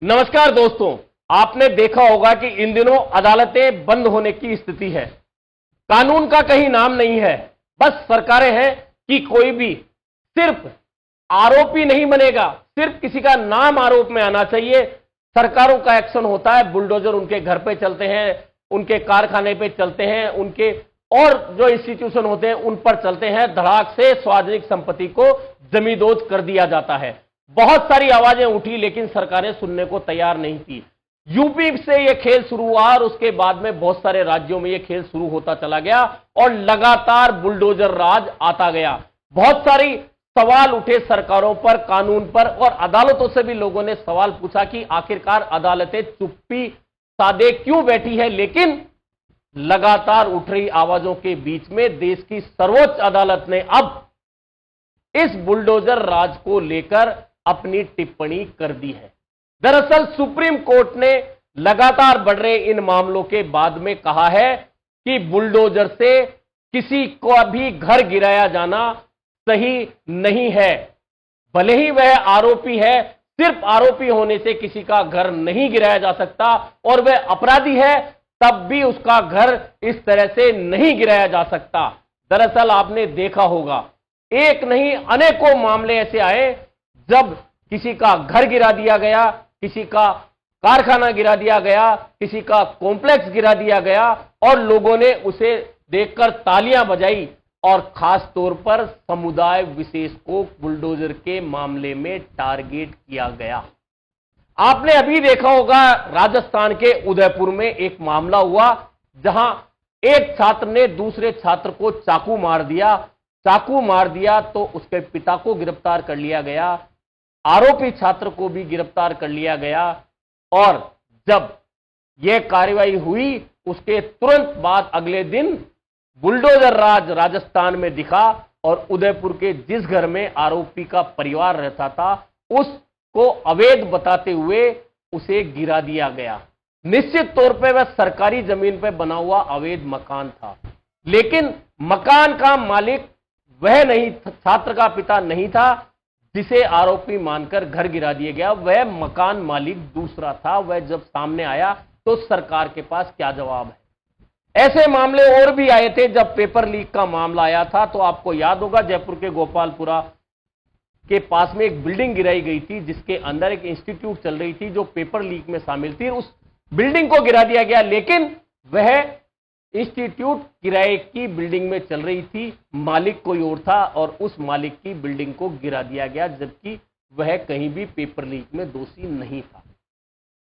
नमस्कार दोस्तों, आपने देखा होगा कि इन दिनों अदालतें बंद होने की स्थिति है। कानून का कहीं नाम नहीं है। बस सरकारें हैं कि कोई भी सिर्फ आरोपी नहीं बनेगा, सिर्फ किसी का नाम आरोप में आना चाहिए। सरकारों का एक्शन होता है, बुलडोजर उनके घर पे चलते हैं, उनके कारखाने पे चलते हैं, उनके और जो इंस्टीट्यूशन होते हैं उन पर चलते हैं। धड़ाक से सार्वजनिक संपत्ति को जमींदोज कर दिया जाता है। बहुत सारी आवाजें उठी लेकिन सरकारें सुनने को तैयार नहीं थी। यूपी से यह खेल शुरू हुआ और उसके बाद में बहुत सारे राज्यों में यह खेल शुरू होता चला गया और लगातार बुलडोजर राज आता गया। बहुत सारी सवाल उठे सरकारों पर, कानून पर, और अदालतों से भी लोगों ने सवाल पूछा कि आखिरकार अदालतें चुप्पी साधे क्यों बैठी है। लेकिन लगातार उठ रही आवाजों के बीच में देश की सर्वोच्च अदालत ने अब इस बुलडोजर राज को लेकर अपनी टिप्पणी कर दी है। दरअसल सुप्रीम कोर्ट ने लगातार बढ़ रहे इन मामलों के बाद में कहा है कि बुलडोजर से किसी को भी घर गिराया जाना सही नहीं है। भले ही वह आरोपी है, सिर्फ आरोपी होने से किसी का घर नहीं गिराया जा सकता, और वह अपराधी है तब भी उसका घर इस तरह से नहीं गिराया जा सकता। दरअसल आपने देखा होगा, एक नहीं अनेकों मामले ऐसे आए जब किसी का घर गिरा दिया गया, किसी का कारखाना गिरा दिया गया, किसी का कॉम्प्लेक्स गिरा दिया गया और लोगों ने उसे देखकर तालियां बजाई। और खास तौर पर समुदाय विशेष को बुलडोजर के मामले में टारगेट किया गया। आपने अभी देखा होगा राजस्थान के उदयपुर में एक मामला हुआ जहां एक छात्र ने दूसरे छात्र को चाकू मार दिया तो उसके पिता को गिरफ्तार कर लिया गया, आरोपी छात्र को भी गिरफ्तार कर लिया गया। और जब यह कार्रवाई हुई उसके तुरंत बाद अगले दिन बुलडोजर राज राजस्थान में दिखा और उदयपुर के जिस घर में आरोपी का परिवार रहता था उसको अवैध बताते हुए उसे गिरा दिया गया। निश्चित तौर पे वह सरकारी जमीन पर बना हुआ अवैध मकान था, लेकिन मकान का मालिक वह नहीं, छात्र का पिता नहीं था जिसे आरोपी मानकर घर गिरा दिया गया, वह मकान मालिक दूसरा था। वह जब सामने आया तो सरकार के पास क्या जवाब है। ऐसे मामले और भी आए थे। जब पेपर लीक का मामला आया था तो आपको याद होगा जयपुर के गोपालपुरा के पास में एक बिल्डिंग गिराई गई थी जिसके अंदर एक इंस्टीट्यूट चल रही थी जो पेपर लीक में शामिल थी। उस बिल्डिंग को गिरा दिया गया, लेकिन वह इंस्टीट्यूट किराए की बिल्डिंग में चल रही थी, मालिक कोई और था और उस मालिक की बिल्डिंग को गिरा दिया गया जबकि वह कहीं भी पेपर लीक में दोषी नहीं था।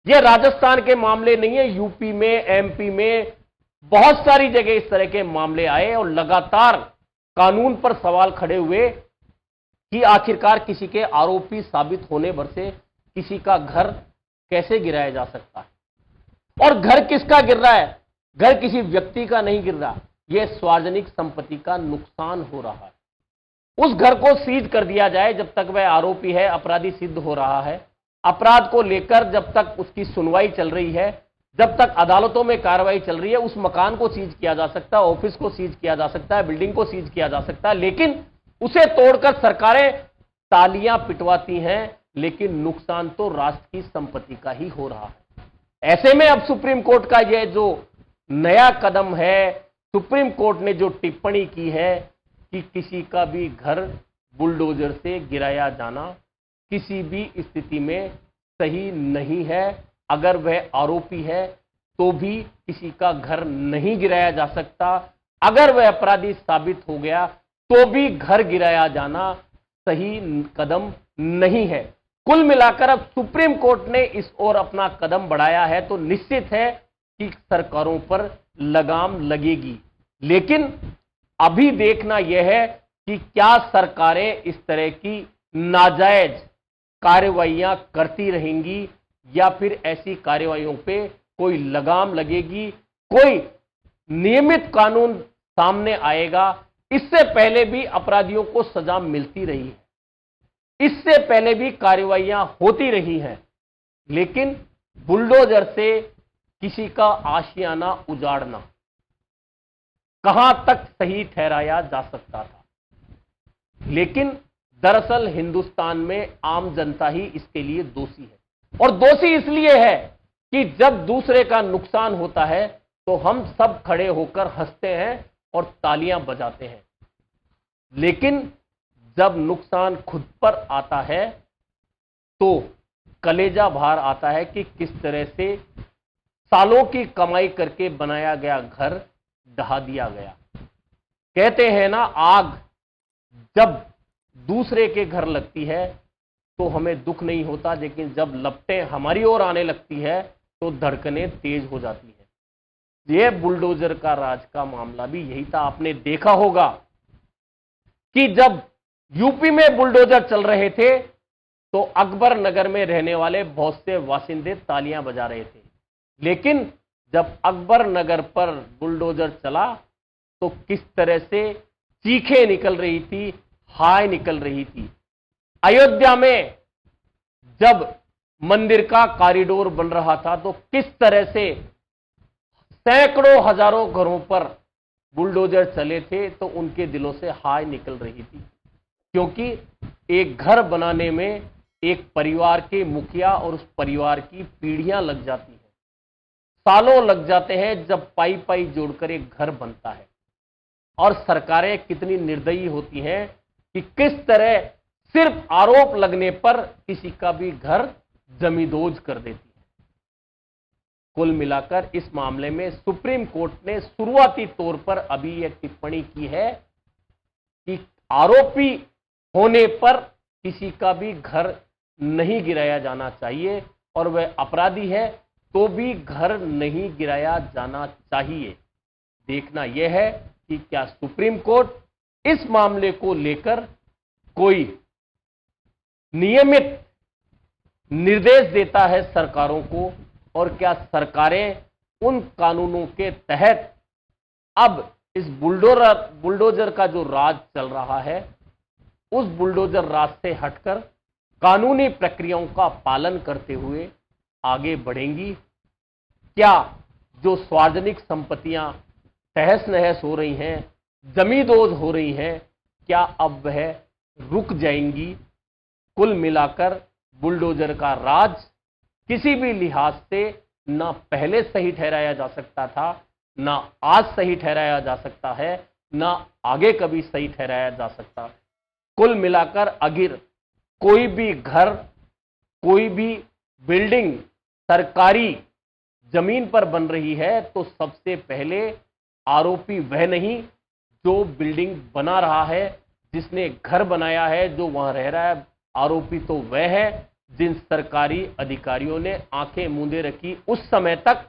यह राजस्थान के मामले नहीं है, यूपी में, एमपी में बहुत सारी जगह इस तरह के मामले आए और लगातार कानून पर सवाल खड़े हुए कि आखिरकार किसी के आरोपी साबित होने भर से किसी का घर कैसे गिराया जा सकता है। और घर किसका गिर रहा है? घर किसी व्यक्ति का नहीं गिर रहा, यह सार्वजनिक संपत्ति का नुकसान हो रहा है। उस घर को सीज कर दिया जाए जब तक वह आरोपी है, अपराधी सिद्ध हो रहा है। अपराध को लेकर जब तक उसकी सुनवाई चल रही है, जब तक अदालतों में कार्रवाई चल रही है, उस मकान को सीज किया जा सकता है, ऑफिस को सीज किया जा सकता है, बिल्डिंग को सीज किया जा सकता है, लेकिन उसे तोड़कर सरकारें तालियां पिटवाती हैं, लेकिन नुकसान तो राष्ट्र की संपत्ति का ही हो रहा है। ऐसे में अब सुप्रीम कोर्ट का यह जो नया कदम है, सुप्रीम कोर्ट ने जो टिप्पणी की है कि किसी का भी घर बुलडोजर से गिराया जाना किसी भी स्थिति में सही नहीं है। अगर वह आरोपी है तो भी किसी का घर नहीं गिराया जा सकता। अगर वह अपराधी साबित हो गया तो भी घर गिराया जाना सही कदम नहीं है। कुल मिलाकर अब सुप्रीम कोर्ट ने इस ओर अपना कदम बढ़ाया है तो निश्चित है कि सरकारों पर लगाम लगेगी। लेकिन अभी देखना यह है कि क्या सरकारें इस तरह की नाजायज कार्रवाइयां करती रहेंगी या फिर ऐसी कार्रवाइयों पे कोई लगाम लगेगी, कोई नियमित कानून सामने आएगा। इससे पहले भी अपराधियों को सजा मिलती रही है, इससे पहले भी कार्रवाइयां होती रही हैं, लेकिन बुलडोजर से किसी का आशियाना उजाड़ना कहां तक सही ठहराया जा सकता था। लेकिन दरअसल हिंदुस्तान में आम जनता ही इसके लिए दोषी है। और दोषी इसलिए है कि जब दूसरे का नुकसान होता है तो हम सब खड़े होकर हंसते हैं और तालियां बजाते हैं, लेकिन जब नुकसान खुद पर आता है तो कलेजा बाहर आता है कि किस तरह से सालों की कमाई करके बनाया गया घर ढहा दिया गया। कहते हैं ना, आग जब दूसरे के घर लगती है तो हमें दुख नहीं होता, लेकिन जब लपटें हमारी ओर आने लगती है तो धड़कनें तेज हो जाती है। यह बुलडोजर का राज का मामला भी यही था। आपने देखा होगा कि जब यूपी में बुलडोजर चल रहे थे तो अकबर नगर में रहने वाले बहुत से वासिंदे तालियां बजा रहे थे, लेकिन जब अकबर नगर पर बुलडोजर चला तो किस तरह से चीखें निकल रही थी, हाय निकल रही थी। अयोध्या में जब मंदिर का कॉरिडोर बन रहा था तो किस तरह से सैकड़ों हजारों घरों पर बुलडोजर चले थे तो उनके दिलों से हाय निकल रही थी, क्योंकि एक घर बनाने में एक परिवार के मुखिया और उस परिवार की पीढ़ियां लग जाती हैं, सालों लग जाते हैं जब पाई पाई जोड़कर एक घर बनता है। और सरकारें कितनी निर्दयी होती हैं कि किस तरह सिर्फ आरोप लगने पर किसी का भी घर जमींदोज कर देती है। कुल मिलाकर इस मामले में सुप्रीम कोर्ट ने शुरुआती तौर पर अभी यह टिप्पणी की है कि आरोपी होने पर किसी का भी घर नहीं गिराया जाना चाहिए, और वह अपराधी है तो भी घर नहीं गिराया जाना चाहिए। देखना यह है कि क्या सुप्रीम कोर्ट इस मामले को लेकर कोई नियमित निर्देश देता है सरकारों को, और क्या सरकारें उन कानूनों के तहत अब इस बुलडोजर का जो राज चल रहा है उस बुलडोजर राज से हटकर कानूनी प्रक्रियाओं का पालन करते हुए आगे बढ़ेंगी। क्या जो सार्वजनिक संपत्तियां तहस नहस हो रही हैं, जमींदोज हो रही हैं, क्या अब वह रुक जाएंगी? कुल मिलाकर बुलडोजर का राज किसी भी लिहाज से ना पहले सही ठहराया जा सकता था, ना आज सही ठहराया जा सकता है, ना आगे कभी सही ठहराया जा सकता। कुल मिलाकर अगर कोई भी घर, कोई भी बिल्डिंग सरकारी जमीन पर बन रही है तो सबसे पहले आरोपी वह नहीं जो बिल्डिंग बना रहा है, जिसने घर बनाया है, जो वहां रह रहा है। आरोपी तो वह है जिन सरकारी अधिकारियों ने आंखें मूंदे रखी उस समय तक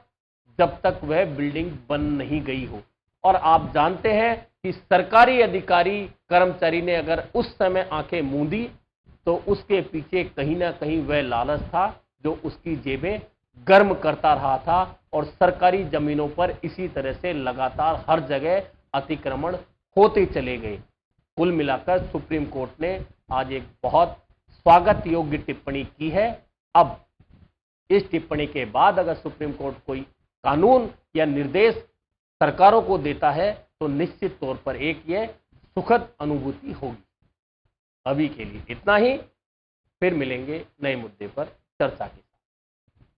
जब तक वह बिल्डिंग बन नहीं गई हो। और आप जानते हैं कि सरकारी अधिकारी कर्मचारी ने अगर उस समय आंखें मूंदी तो उसके पीछे कहीं ना कहीं वह लालच था जो उसकी जेबें गर्म करता रहा था, और सरकारी जमीनों पर इसी तरह से लगातार हर जगह अतिक्रमण होते चले गए। कुल मिलाकर सुप्रीम कोर्ट ने आज एक बहुत स्वागत योग्य टिप्पणी की है। अब इस टिप्पणी के बाद अगर सुप्रीम कोर्ट कोई कानून या निर्देश सरकारों को देता है तो निश्चित तौर पर एक यह सुखद अनुभूति होगी। अभी के लिए इतना ही, फिर मिलेंगे नए मुद्दे पर चर्चा के।